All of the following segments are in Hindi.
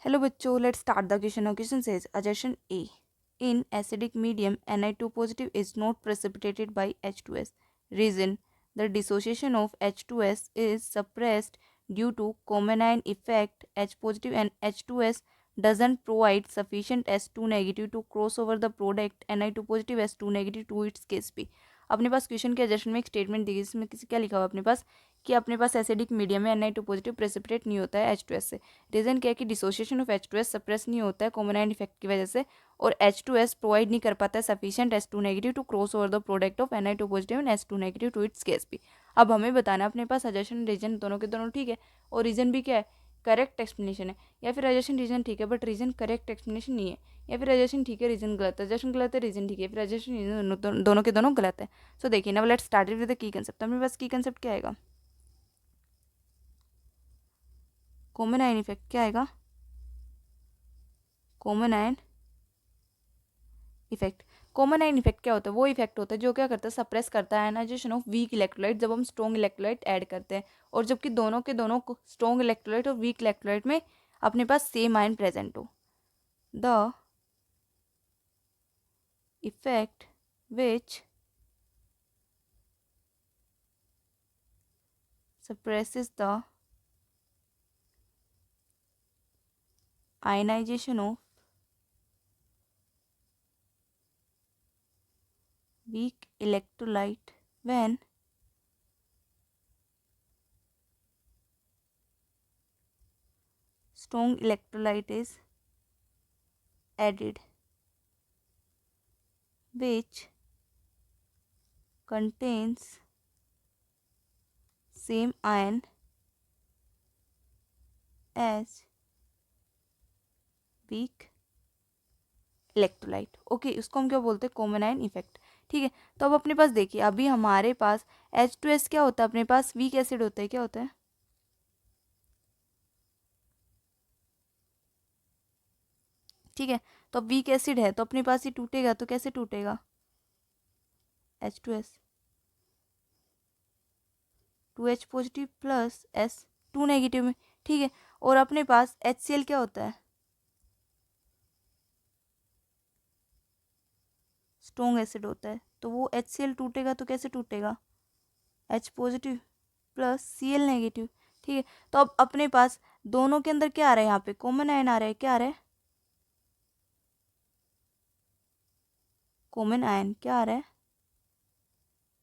हेलो बच्चों, let's start the question. Now question says assertion A. In acidic medium, Ni2 positive is not precipitated by H2S. Reason: the dissociation of H2S is suppressed due to Combinine effect. H positive and H2S doesn't provide sufficient S2 negative to cross over the product Ni2 positive S2 negative to its case B. अपने पास क्वेश्चन के एजर्शन में एक स्टेटमेंट दी गई, इसमें किसी क्या लिखा हुआ अपने पास कि अपने पास एसिडिक मीडियम में Ni2 पॉजिटिव प्रेसिपिटेट नहीं होता है H2S से. रीजन क्या है कि डिसोसिएशन ऑफ H2S सप्रेस नहीं होता है कॉम्बिनाइन इफेक्ट की वजह से, और H2S प्रोवाइड नहीं कर पाता है sufficient S2 negative to cross over the product of Ni2 positive and S2 negative to its case भी. अब हमें बताना अपने पास सजेशन रीजन दोनों के दोनों ठीक है, और रीजन भी क्या है, करेक्ट एक्सप्लेनेशन है. या फिर सजेशन रीजन ठीक है बट रीजन करेक्ट एक्सप्लेनेशन नहीं है, या फिर सजेशन ठीक है रीजन गलत है, सजेशन गलत है रीजन ठीक है, फिर सजेशन रीजन दोनों के दोनों गलत है. सो देखिए ना, let's start with the key concept. अपने पास की कंसेप्ट क्या आएगा, कॉमन आयन इफेक्ट क्या आएगा, common ion effect. Common ion effect क्या होता है, वो इफेक्ट होता है जो क्या करता है, सप्रेस करता है आयनाइजेशन ऑफ वीक इलेक्ट्रोलाइट जब हम स्ट्रॉन्ग इलेक्ट्रोलाइट ऐड करते हैं, और जबकि दोनों के दोनों स्ट्रॉन्ग इलेक्ट्रोलाइट और वीक इलेक्ट्रोलाइट में अपने पास सेम आयन प्रेजेंट हो. The effect which suppresses the ionization of weak electrolyte when strong electrolyte is added, which contains same ion as weak electrolyte. Okay, इसको हम क्या बोलते हैं, कॉमन आयन इफेक्ट. ठीक है, तो अब अपने पास देखिए, अभी हमारे पास H2S क्या होता है, अपने पास वीक एसिड होता है. क्या होता है, ठीक है. तो अब वीक एसिड है तो अपने पास ये टूटेगा, तो कैसे टूटेगा, H2S 2H positive plus S2 negative में. ठीक है, और अपने पास HCl क्या होता है, स्ट्रॉन्ग एसिड होता है. तो वो HCl टूटेगा तो कैसे टूटेगा, H positive plus Cl negative. ठीक है, तो अब अपने पास दोनों के अंदर क्या आ रहा है, यहाँ पे कॉमन आयन आ रहा है. क्या आ रहा है, कॉमन आयन क्या आ रहा है,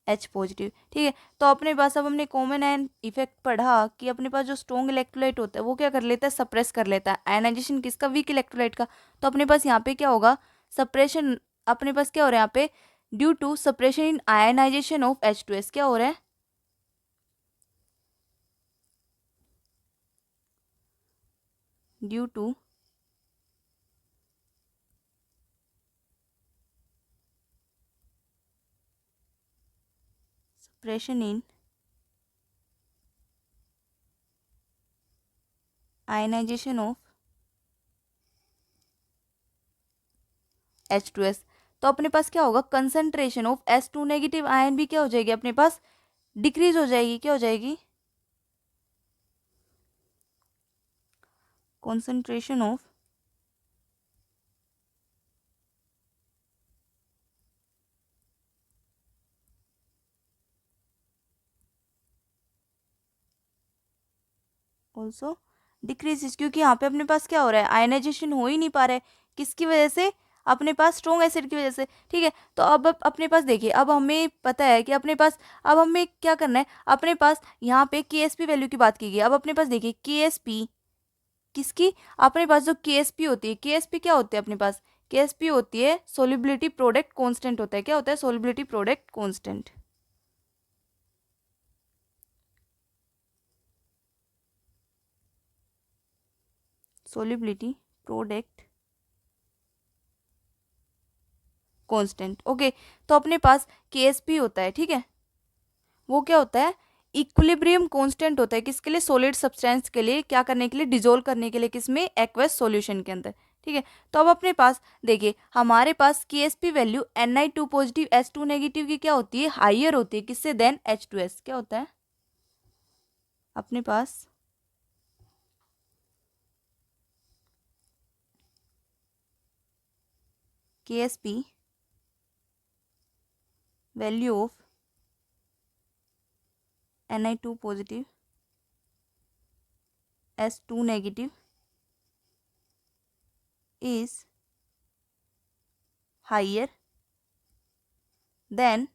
H पॉजिटिव. ठीक है, तो अपने पास अब हमने कॉमन आयन इफेक्ट पढ़ा कि अपने पास जो स्ट्रॉन्ग इलेक्ट्रोलाइट होता है वो क्या कर लेता है, सप्रेस कर लेता है आयनाइजेशन किसका, वीक इलेक्ट्रोलाइट का. तो अपने पास यहाँ पे क्या होगा, सप्रेशन. अपने पास क्या हो रहा है यहाँ पे, due to suppression in ionisation of H2S क्या हो रहा है, due to suppression in ionization of H2S. तो अपने पास क्या होगा, concentration of S2 negative ion भी क्या हो जाएगी, अपने पास डिक्रीज हो जाएगी. क्या हो जाएगी, कॉन्सेंट्रेशन ऑफ ऑल्सो डिक्रीज, क्योंकि यहाँ पे अपने पास क्या हो रहा है, आयनाइजेशन हो ही नहीं पा रहा है. किसकी वजह से, अपने पास स्ट्रॉन्ग एसिड की वजह से. ठीक है, तो अब अपने पास देखिए, अब हमें पता है कि अपने पास अब हमें क्या करना है, अपने पास यहाँ पे KSP वैल्यू की बात की गई. अब अपने पास देखिए KSP किसकी, अपने पास जो KSP होती है, KSP क्या होती है अपने पास, KSP होती है सोलिबिलिटी प्रोडक्ट कांस्टेंट होता है. क्या होता है, solubility product constant. Solubility product constant. Okay, तो अपने पास KSP होता है. ठीक है, वो क्या होता है, इक्विलिब्रियम कांस्टेंट होता है किसके लिए, सॉलिड सब्सटेंस के लिए, क्या करने के लिए, डिजोल्व करने के लिए, किसमें, एक्वस सॉल्यूशन के अंदर. ठीक है, तो अब अपने पास देखिए, हमारे पास KSP value Ni2 positive S2 negative की क्या होती है, हाइयर होती है किससे, देन H2S. क्या होता है, अपने पास KSP value of Ni2 positive S2 negative is higher than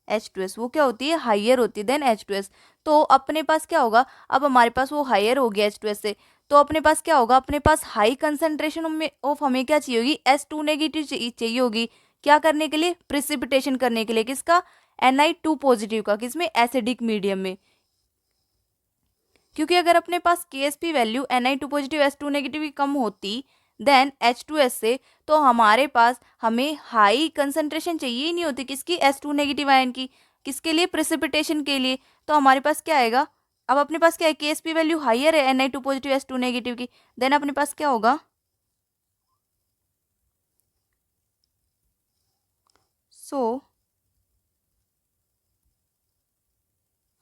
H2S। वो क्या होती है, हाइयर होती है देन H2S। तो अपने पास क्या होगा, अब हमारे पास वो हाइयर हो गया H2S से, तो अपने पास क्या होगा, अपने पास हाई कंसंट्रेशन में ऑफ हमें क्या चाहिए होगी, S2 नेगेटिव चाहिए होगी। क्या करने के लिए, प्रिसिपिटेशन करने के लिए, किसका, Ni2 पॉजिटिव का, किसमें, एसिडिक मीडियम में। क्योंकि अगर अपने पास KSP value Ni2 positive S2 negative की कम होती देन H2S से, तो हमारे पास हमें हाई कंसंट्रेशन चाहिए ही नहीं होती, किसकी, S2 नेगेटिव आयन की, किसके लिए, प्रेसिपिटेशन के लिए। तो हमारे पास क्या आएगा, अब अपने पास क्या है, KSP वैल्यू हाइयर है Ni2 पॉजिटिव S2 नेगेटिव की, देन अपने पास क्या होगा, so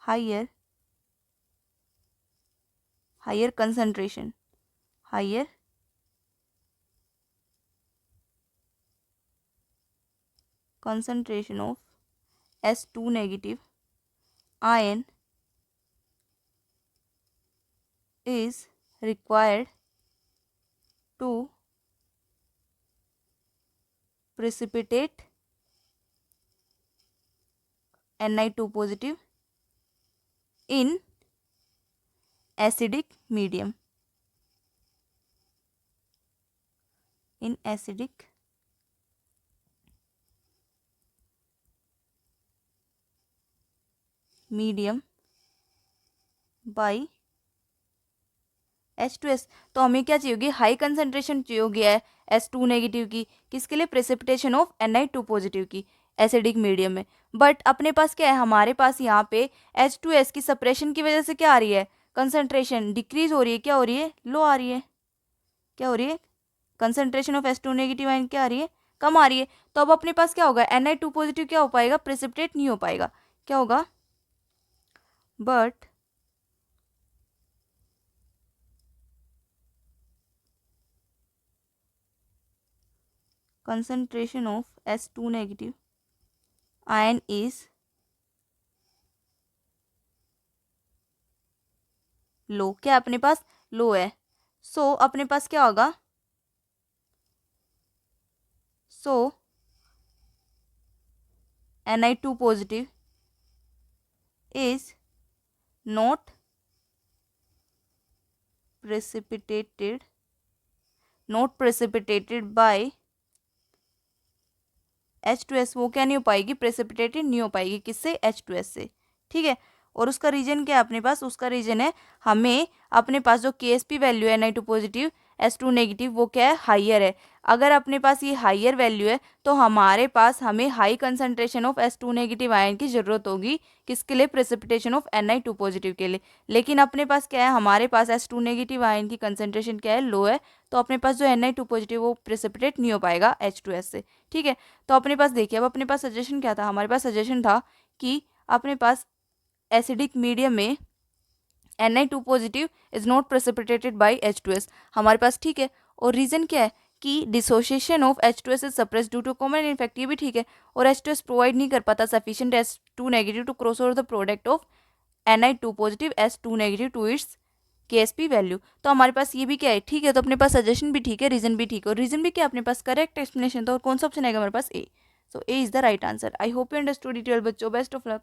higher concentration, higher concentration of S2 negative ion is required to precipitate Ni2 positive in acidic medium, in acidic medium by H2S। तो हमें क्या चाहिए होगी, हाई कंसंट्रेशन चाहिए होगी है S2 नेगेटिव की, किसके लिए, प्रेसिपिटेशन ऑफ Ni2 पॉजिटिव की एसिडिक मीडियम में। बट अपने पास क्या है, हमारे पास यहाँ पे H2S की सप्रेशन की वजह से क्या आ रही है, कंसंट्रेशन डिक्रीज हो रही है, क्या हो रही है, लो आ रही है, क्या हो रही है, concentration of S2 negative ion क्या आ रही है, कम आ रही है। तो अब अपने पास क्या होगा, Ni2 पॉजिटिव क्या हो पाएगा, प्रेसिपिटेट नहीं हो पाएगा, क्या होगा, but concentration of S2 negative ion is लो, क्या अपने पास लो है। सो अपने पास क्या होगा, सो Ni2 positive is not precipitated by H2S। वो क्या नहीं हो पाएगी, प्रेसिपिटेटेड नहीं हो पाएगी, किससे, H2S से, ठीक है। और उसका रीजन क्या है अपने पास, उसका रीजन है हमें अपने पास जो KSP वैल्यू है Ni2 पॉजिटिव S2 नेगेटिव, वो क्या है, हाइयर है। अगर अपने पास ये हाइयर वैल्यू है तो हमारे पास हमें high concentration of S2 negative ion की जरूरत होगी, किसके लिए, प्रेसिपिटेशन ऑफ Ni2 पॉजिटिव के लिए। लेकिन अपने पास क्या है, हमारे पास S2 नेगेटिव आयन की कंसंट्रेशन क्या है, लो है, तो अपने पास जो Ni2 पॉजिटिव वो प्रेसिपिटेट नहीं हो पाएगा H2S से, ठीक है। तो अपने पास देखिए, अब अपने पास सजेशन क्या था, हमारे पास सजेशन था कि अपने पास एसिडिक मीडियम में Ni2 positive is not precipitated bye H2S, हमारे पास, ठीक है। और रीजन क्या है कि dissociation of H2S is suppressed due to common effect, ये भी ठीक है। और H2S प्रोवाइड नहीं कर पाता sufficient S2 negative to cross over the product of Ni2 positive S2 negative to its KSP value. तो हमारे पास ये भी क्या है, ठीक है। तो अपने पास सजेशन भी ठीक है, रीजन भी ठीक है। और रीजन भी क्या, अपने पास करेक्ट एक्सप्लेनेशन था। और कौन सा ऑप्शन आएगा हमारे पास, A. So A is the right answer. I hope you understood it well बच्चों, बेस्ट ऑफ लक।